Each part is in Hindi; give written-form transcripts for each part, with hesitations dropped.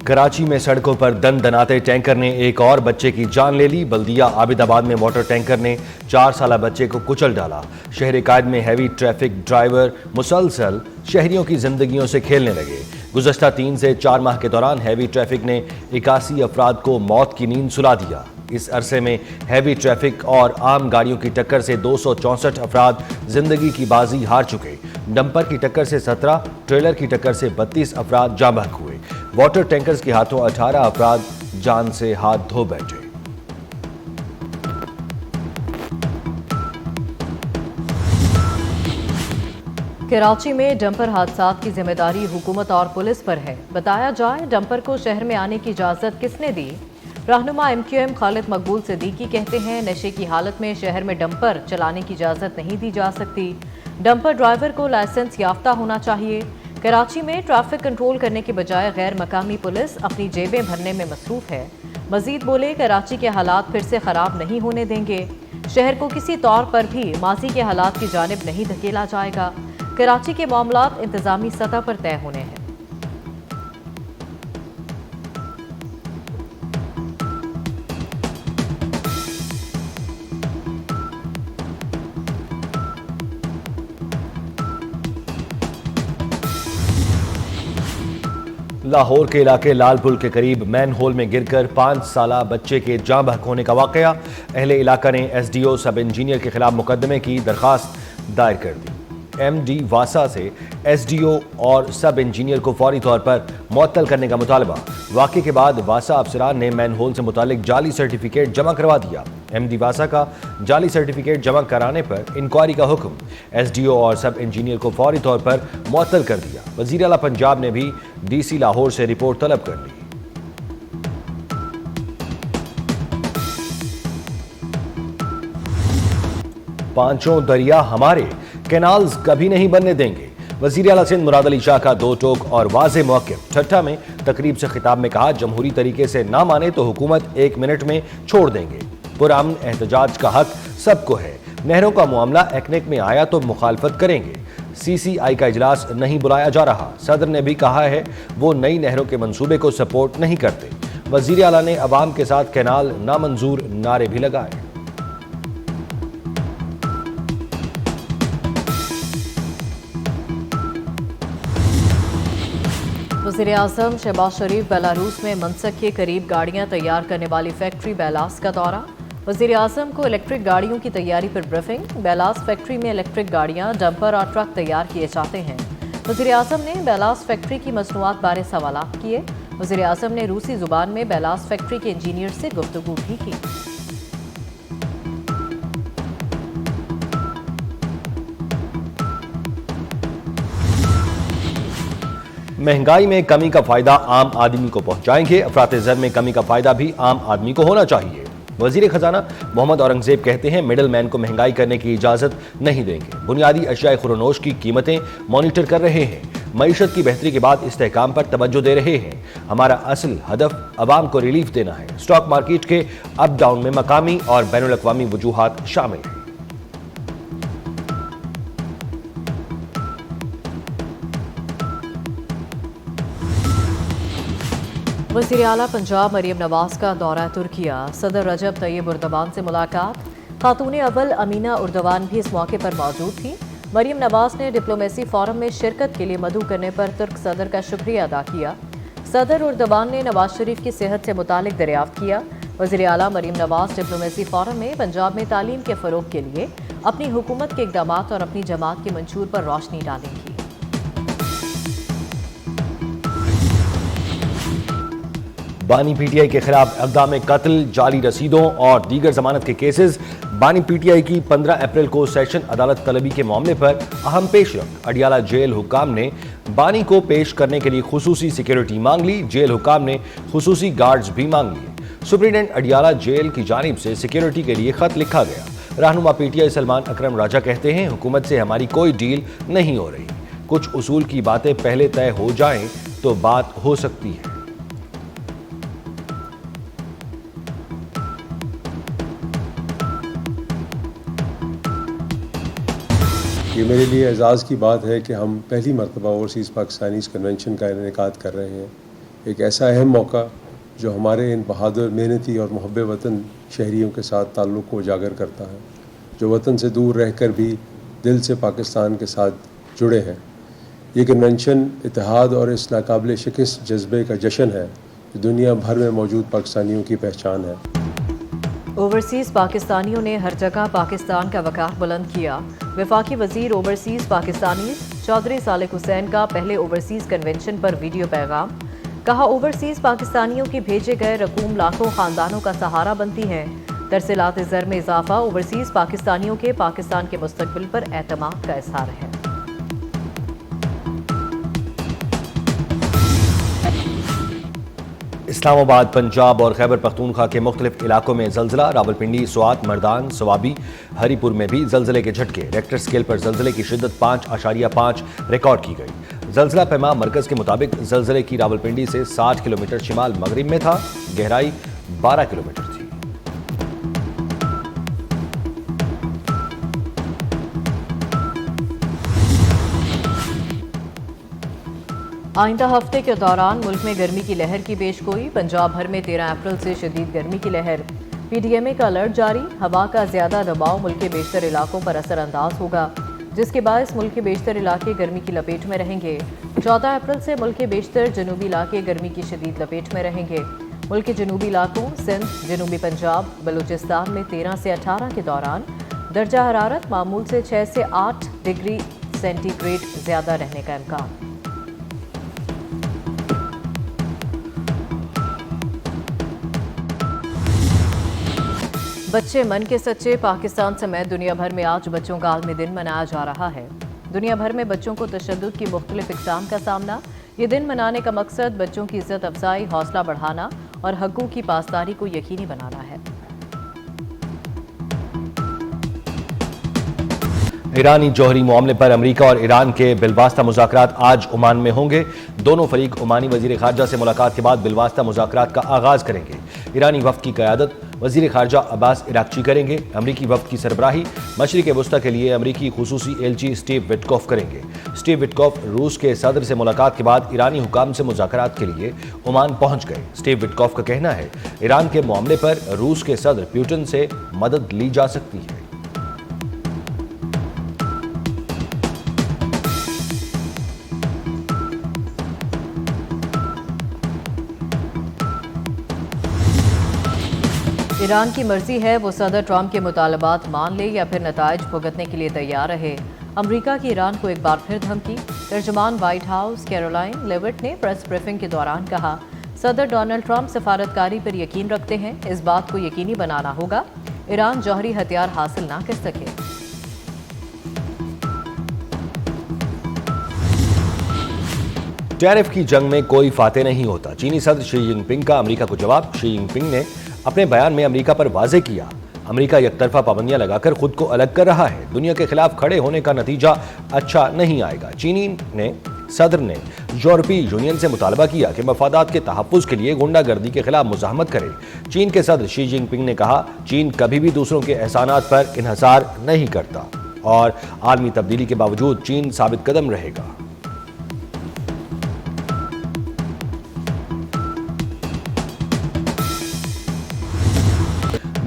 कराची में सड़कों पर दनाते टैंकर ने एक और बच्चे की जान ले ली। बल्दिया आबिदाबाद में वाटर टैंकर ने 4 साला बच्चे को कुचल डाला। शहर कायद में हैवी ट्रैफिक ड्राइवर मुसलसल शहरियों की जिंदगियों से खेलने लगे। गुज़श्ता 3 से 4 माह के दौरान हैवी ट्रैफिक ने 81 अफराद को मौत की नींद सुला दिया। इस अरसे में हैवी ट्रैफिक और आम गाड़ियों की टक्कर से 264 अफराद जिंदगी की बाजी हार चुके। डंपर की टक्कर से 17, ट्रेलर की टक्कर से 32 अफराद जाँ बहक हुए। वाटर टैंकर्स के हाथों 18 अफराद जान से हाथ धो बैठे। कराची में डंपर हादसात की जिम्मेदारी हुकूमत और पुलिस पर है। बताया जाए, डंपर को शहर में आने की इजाजत किसने दी? रहनुमा MQM खालिद मकबूल सिद्दीकी कहते हैं, नशे की हालत में शहर में डंपर चलाने की इजाजत नहीं दी जा सकती। डंपर ड्राइवर को लाइसेंस याफ्ता होना चाहिए। कराची में ट्रैफिक कंट्रोल करने के बजाय गैर मकामी पुलिस अपनी जेबें भरने में मसरूफ है। मजीद बोले, कराची के हालात फिर से खराब नहीं होने देंगे। शहर को किसी तौर पर भी माजी के हालात की जानिब नहीं धकेला जाएगा। कराची के मामलात इंतजामी सतह पर तय होने हैं। लाहौर के इलाके लालपुल के करीब मैन होल में गिरकर 5 साला बच्चे के जाँ बहक होने का वाकया। अहले इलाका ने SDO सब इंजीनियर के खिलाफ मुकदमे की दरखास्त दायर कर दी। MD वासा से SDO और सब इंजीनियर को फौरी तौर पर मुअत्तल करने का मुतालबा। वाक़े के बाद वासा अफसरान ने मैन होल से मुतालिक जाली सर्टिफिकेट जमा करवा दिया। MD वासा का जाली सर्टिफिकेट जमा कराने पर इंक्वायरी का हुक्म। SDO और सब इंजीनियर को फौरी तौर पर मुअत्तल कर दिया। वज़ीर आला पंजाब ने भी DC लाहौर से रिपोर्ट तलब कर ली। पांचों दरिया हमारे, कैनाल्स कभी नहीं बनने देंगे। वज़ीर आला सिंध मुराद अली शाह का दो टोक और वाज़े मौक़िफ़। ठट्टा में तकरीब से खिताब में कहा, जमहूरी तरीके से ना माने तो हुकूमत 1 मिनट में छोड़ देंगे। पुरअमन एहतजाज का हक सबको है। नहरों का मामला एक्नेक में आया तो मुखालफत करेंगे। CCI का इजलास नहीं बुलाया जा रहा। सदर ने भी कहा है वो नई नहरों के मंसूबे को सपोर्ट नहीं करते। वज़ीर आला ने अवाम के साथ कैनाल नामंजूर नारे भी लगाए। वज़ीर आज़म शहबाज शरीफ बेलारूस में मनसक के करीब गाड़ियां तैयार करने वाली फैक्ट्री बेलास का दौरा। वज़ीर आज़म को इलेक्ट्रिक गाड़ियों की तैयारी पर ब्रीफिंग। बेलास फैक्ट्री में इलेक्ट्रिक गाड़ियां, डंपर और ट्रक तैयार किए जाते हैं। वज़ीर आज़म ने बेलास फैक्ट्री की मसनूआत बारे सवालात किए। वज़ीर आज़म ने रूसी ज़ुबान में बेलास फैक्ट्री के इंजीनियर से गुफ्तगू भी की। महंगाई में कमी का फायदा आम आदमी को पहुंचाएंगे। अफरात-ए-ज़र में कमी का फायदा भी आम आदमी को होना चाहिए। वज़ीर खजाना मोहम्मद औरंगज़ेब कहते हैं, मिडल मैन को महंगाई करने की इजाज़त नहीं देंगे। बुनियादी अशियाए खुरोनोश की कीमतें मॉनिटर कर रहे हैं। मईशत की बेहतरी के बाद इस्तेहकाम पर तवज्जो दे रहे हैं। हमारा असल हदफ अवाम को रिलीफ देना है। स्टॉक मार्केट के अप डाउन में मकामी और बैनुल अक़वामी वजूहात शामिल हैं। वज़ीर आला पंजाब मरियम नवाज का दौरा तुर्किया। सदर रजब तैयब उर्दवान से मुलाकात। खातून अव्वल अमीना उर्दवान भी इस मौके पर मौजूद थी। मरियम नवाज ने डिप्लोमेसी फोरम में शिरकत के लिए मदऊ करने पर तुर्क सदर का शुक्रिया अदा किया। सदर उर्दवान ने नवाज शरीफ की सेहत से मुतालिक दरियाफ्त किया। वज़ीर आला मरियम नवाज डिप्लोमेसी फोरम में पंजाब में तालीम के फ़रोग़ के लिए अपनी हुकूमत के इक़दामात और अपनी जमात के मंशूर पर रोशनी डालेंगी। बानी PTI के खिलाफ इक़दाम कत्ल, जाली रसीदों और दीगर जमानत के केसेस। बानी PTI की 15 अप्रैल को सेशन अदालत तलबी के मामले पर अहम पेशरफ। अडियाला जेल हुकाम ने बानी को पेश करने के लिए खुसूसी सिक्योरिटी मांग ली। जेल हुकाम ने खुसूसी गार्ड्स भी मांग लिए। सुप्रीडेंट अडियाला जेल की जानिब से सिक्योरिटी के लिए खत लिखा गया। रहनुमा PTI सलमान अकरम राजा कहते हैं, हुकूमत से हमारी कोई डील नहीं हो रही। कुछ उसूल की बातें पहले तय हो जाएं तो बात हो सकती है। ये मेरे लिए एजाज़ की बात है कि हम पहली मरतबा ओवरसीज़ पाकिस्तानीज़ कन्वेंशन का इनेकाद कर रहे हैं। एक ऐसा अहम मौका जो हमारे इन बहादुर, मेहनती और मुहब्बे वतन शहरियों के साथ ताल्लुक़ को उजागर करता है, जो वतन से दूर रहकर भी दिल से पाकिस्तान के साथ जुड़े हैं। ये कन्वेंशन इत्तेहाद और इस नाकाबिल शिकस्त जज्बे का जश्न है जो दुनिया भर में मौजूद पाकिस्तानियों की पहचान है। ओवरसीज़ पाकिस्तानियों ने हर जगह पाकिस्तान का वक़ार बुलंद किया। वफाकी वज़ीर ओवरसीज़ पाकिस्तानी चौधरी सालिक हुसैन का पहले ओवरसीज़ कन्वेंशन पर वीडियो पैगाम। कहा, ओवरसीज़ पाकिस्तानियों की भेजे गए रकूम लाखों ख़ानदानों का सहारा बनती है। तरसीलात ज़र में इजाफा ओवरसीज़ पाकिस्तानियों के पाकिस्तान के मुस्तकबिल पर एतमाद का इज़हार है। इस्लामाबाद, पंजाब और खैबर पख्तूनख्वा के मुख्तलिफ इलाकों में जल्जला। रावलपिंडी, स्वात, मर्दान, सवाबी, हरीपुर में भी जल्जले के झटके। रेक्टर स्केल पर जल्जले की शिद्दत 5.5 रिकॉर्ड की गई। जल्जला पैमा मरकज के मुताबिक जल्जले की रावलपिंडी से 60 किलोमीटर शिमाल मगरिब में था। गहराई 12 किलोमीटर थी। आइंदा हफ्ते के दौरान मुल्क में गर्मी की लहर की पेशगोई। पंजाब भर में 13 अप्रैल से शदीद गर्मी की लहर। PDMA का अलर्ट जारी। हवा का ज्यादा दबाव मुल्क के बेशतर इलाकों पर असरअंदाज होगा, जिसके बायस मुल्क के बेशतर इलाके गर्मी की लपेट में रहेंगे। 14 अप्रैल से मुल्क के बेशतर जनूबी इलाके गर्मी की शदीद लपेट में रहेंगे। मुल्क के जनूबी इलाकों सिंध, जनूबी पंजाब, बलूचिस्तान में 13 से 18 के दौरान दर्जा हरारत मामूल से 6 से 8 डिग्री सेंटीग्रेड ज्यादा रहने का इम्कान। बच्चे मन के सच्चे। पाकिस्तान समेत दुनिया भर में आज बच्चों का आलमी दिन मनाया जा रहा है। दुनिया भर में बच्चों को तशद्दुद की मुख्तलिफ इक़साम का सामना। ये दिन मनाने का मकसद बच्चों की इज्जत अफजाई, हौसला बढ़ाना और हक़ूक़ की पासदारी को यकीनी बनाना है। ईरानी जौहरी मामले पर अमेरिका और ईरान के बिलवास्ता मुज़ाकरात आज ओमान में होंगे। दोनों फरीक ओमानी वज़ीर ख़ारजा से मुलाकात के बाद बिलवास्ता मुज़ाकरात का आगाज़ करेंगे। ईरानी वफ़द की क़यादत वज़ीर ख़ारजा अब्बास इराक़ची करेंगे। अमरीकी वफ़द की सरबराही मशरिक़ वस्ता के लिए अमरीकी खुसूसी एलची स्टीव विटकॉफ करेंगे। स्टीव विटकॉफ रूस के सदर से मुलाकात के बाद ईरानी हुकाम से मुज़ाकरात के लिए ओमान पहुँच गए। स्टीव विटकॉफ का कहना है, ईरान के मामले पर रूस के सदर पुतिन से मदद ली जा सकती है। ईरान की मर्जी है वो सदर ट्रंप के मुतालबात मान ले या फिर नताइज भुगतने के लिए तैयार रहे। अमेरिका की ईरान को एक बार फिर धमकी। तर्जुमान व्हाइट हाउस कैरोलाइन लेविट ने प्रेस ब्रीफिंग के दौरान कहा, सदर डोनाल्ड ट्रंप सफारतकारी पर यकीन रखते हैं। इस बात को यकीनी बनाना होगा ईरान जौहरी हथियार हासिल ना कर सके। टैरिफ की जंग में कोई फातेह नहीं होता। चीनी सदर शी जिनपिंग का अमेरिका को जवाब। शी जिनपिंग ने अपने बयान में अमेरिका पर वाज़ेह किया, अमेरिका एकतरफा पाबंदियां लगाकर खुद को अलग कर रहा है। दुनिया के खिलाफ खड़े होने का नतीजा अच्छा नहीं आएगा। चीनी सदर ने यूरोपीय यूनियन से मुतालबा किया कि मफादात के तहफ़्फ़ुज़ के लिए गुंडागर्दी के खिलाफ मुज़ाहमत करे। चीन के सदर शी जिनपिंग ने कहा, चीन कभी भी दूसरों के एहसानात पर इन्हिसार नहीं करता और आलमी तब्दीली के बावजूद चीन साबित कदम रहेगा।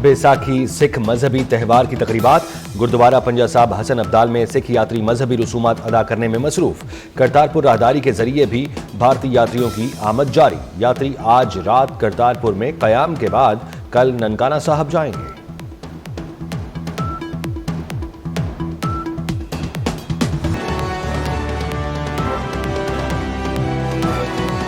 बैसाखी सिख मजहबी त्यौहार की तकरीबात। गुरुद्वारा पंजा साहब हसन अब्दाल में सिख यात्री मजहबी रसूमात अदा करने में मसरूफ। करतारपुर राहदारी के जरिए भी भारतीय यात्रियों की आमद जारी। यात्री आज रात करतारपुर में क़याम के बाद कल ननकाना साहब जाएंगे।